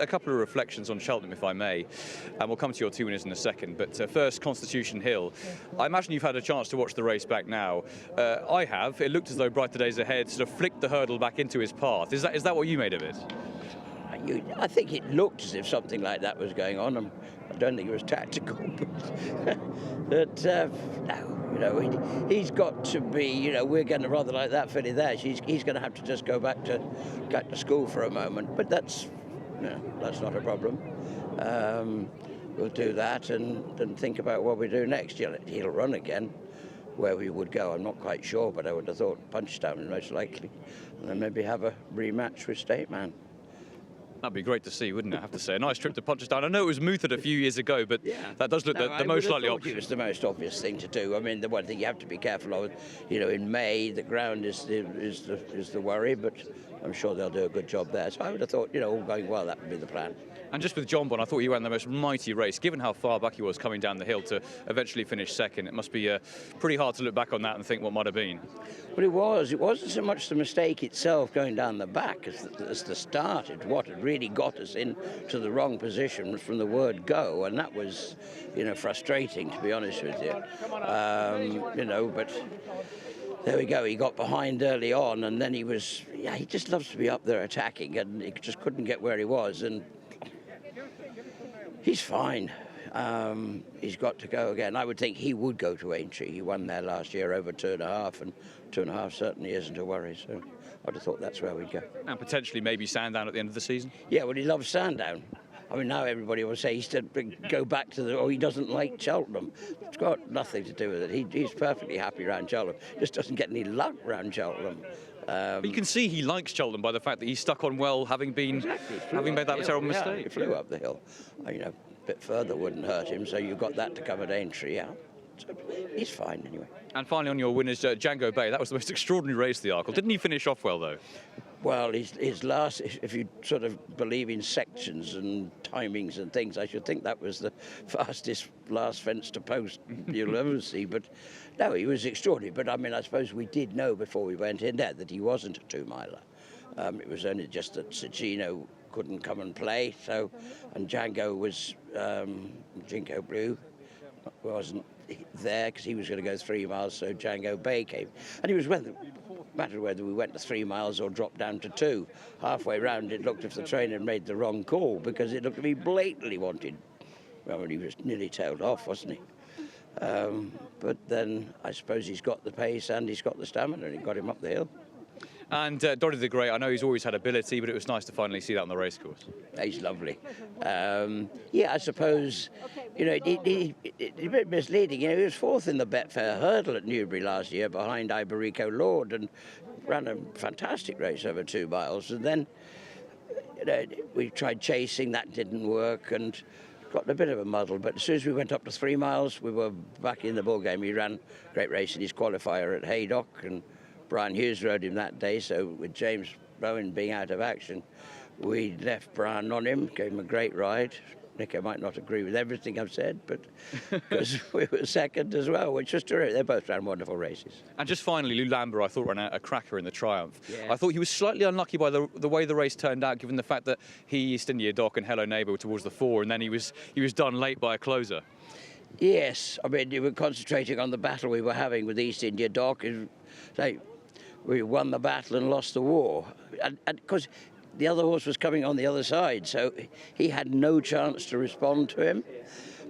A couple of reflections on Cheltenham, if I may, and we'll come to your two winners in a second. But first, Constitution Hill. I imagine you've had a chance to watch the race back now. I have. It looked as though Brighter Days Ahead sort of flicked the hurdle back into his path. Is that what you made of it? I think it looked as if something like that was going on. I don't think it was tactical, but no, he's got to be. We're going to rather like that filly there. He's going to have to just go back to school for a moment. But that's not a problem. We'll do that and think about what we do next. He'll run again. Where we would go, I'm not quite sure, but I would have thought Punchestown was most likely, and then maybe have a rematch with State Man. That'd be great to see, wouldn't it? I have to say, a nice trip to Punchestown. I know it was mooted a few years ago, but yeah, that does look the most likely option. It was the most obvious thing to do. I mean, the one thing you have to be careful of, in May, the ground is the worry, but I'm sure they'll do a good job there. So I would have thought, all going well, that would be the plan. And just with Jonbon, I thought he ran the most mighty race. Given how far back he was coming down the hill to eventually finish second, it must be pretty hard to look back on that and think what might have been. Well, it was. It wasn't so much the mistake itself going down the back as the start. It's what had really got us into the wrong position from the word go, and that was, frustrating, to be honest with you. But there we go. He got behind early on, and then he just loves to be up there attacking, and he just couldn't get where he was, and he's fine. He's got to go again. I would think he would go to Aintree. He won there last year over 2.5, and 2.5 certainly isn't a worry. So I'd have thought that's where we'd go. And potentially maybe Sandown at the end of the season? Yeah, well, he loves Sandown. I mean, now everybody will say he's to go back to he doesn't like Cheltenham. It's got nothing to do with it. He's perfectly happy around Cheltenham. Just doesn't get any luck around Cheltenham. But you can see he likes Cheltenham by the fact that he's stuck on well, having made that terrible mistake. He flew up the hill. A bit further wouldn't hurt him, so you've got that to come at Aintree, yeah. So he's fine anyway. And finally on your winners, Jango Baie. That was the most extraordinary race, the Arkle. Didn't he finish off well, though? Well, his last, if you sort of believe in sections and timings and things, I should think that was the fastest last fence to post you'll ever see. But no, he was extraordinary. But I mean, I suppose we did know before we went in there that he wasn't a 2-miler. It was only just that Cecchino couldn't come and play. So, and Jango was Jinko Blue wasn't there because he was going to go 3 miles. So Jango Baie came, and it was mattered whether we went to 3 miles or dropped down to 2. Halfway round, it looked as if the trainer had made the wrong call because it looked to me blatantly wanted. Well, he was nearly tailed off, wasn't he? But then I suppose he's got the pace and he's got the stamina, and he got him up the hill. And Doddiethegreat, I know he's always had ability, but it was nice to finally see that on the racecourse. He's lovely. Yeah, I suppose, it's a bit misleading. He was 4th in the Betfair Hurdle at Newbury last year behind Jeriko Lord and ran a fantastic race over 2 miles. And then, we tried chasing, that didn't work, and got a bit of a muddle. But as soon as we went up to 3 miles, we were back in the ball game. He ran a great race in his qualifier at Haydock, and Brian Hughes rode him that day, so with James Bowen being out of action, we left Brian on him, gave him a great ride. Nicky might not agree with everything I've said, but because we were second as well, which was terrific. They both ran wonderful races. And just finally, Lulamba, I thought ran a cracker in the Triumph. Yeah. I thought he was slightly unlucky by the way the race turned out, given the fact that he, East India Dock and Hello Neighbour were towards the 4, and then he was done late by a closer. Yes, I mean, you were concentrating on the battle we were having with East India Dock. We won the battle and lost the war, and because the other horse was coming on the other side, so he had no chance to respond to him.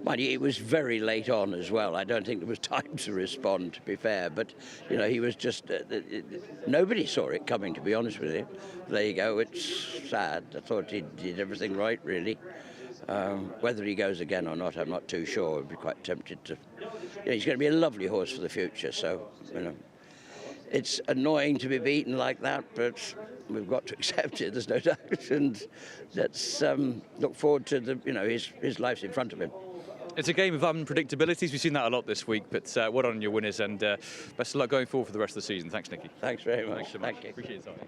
Mind you, it was very late on as well. I don't think there was time to respond, to be fair, but he was just nobody saw it coming, to be honest with you. There you go. It's sad. I thought he did everything right, really. Whether he goes again or not, I'm not too sure. I'd be quite tempted to. He's going to be a lovely horse for the future, so it's annoying to be beaten like that, but we've got to accept it, there's no doubt, and let's look forward to his life's in front of him. It's a game of unpredictabilities. We've seen that a lot this week, but well done on your winners, and best of luck going forward for the rest of the season. Thanks, Nicky. Thanks very much. Thanks so much. Thank you. Appreciate your time.